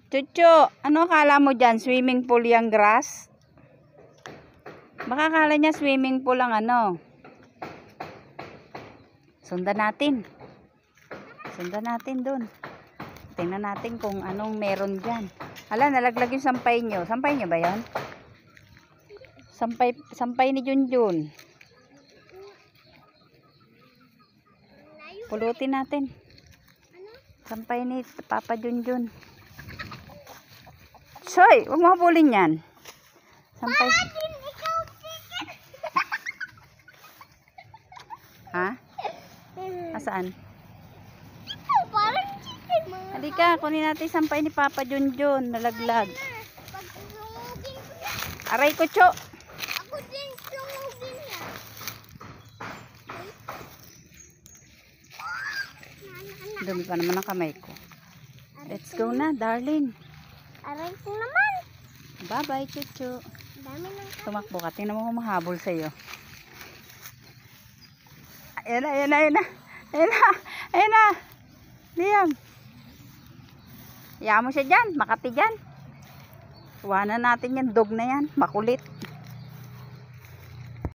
Chucho, ano akala mo dyan? Swimming pool yung grass? Baka akala niya swimming pool ang ano. Sundan natin. Sundan natin dun. Tingnan natin kung anong meron dyan. Hala, nalaglag yung sampay nyo. Sampay nyo ba yan? Sampay ni Junjun. Pulutin natin. Sampay ni Papa Junjun. Soy, huwag mo habulin yan. Sampay. Ha? Asaan? Halika, kunin natin sampay ni Papa Junjun. Nalaglag. Aray ko, Cho. Ako din, sumugin niya. Dumi pa naman ang kamay ko. Let's go na, darling. Aray ko naman. Bye-bye, Chucho. Dami ng Tumakbo ka. Tingnan mo mahabol sa'yo. Ayan na, ayan na, ayan na. Ayan na, ayan na. Liam. Hayaan mo siya dyan. Makati dyan. Iwanan natin yan. Dog na yan. Makulit.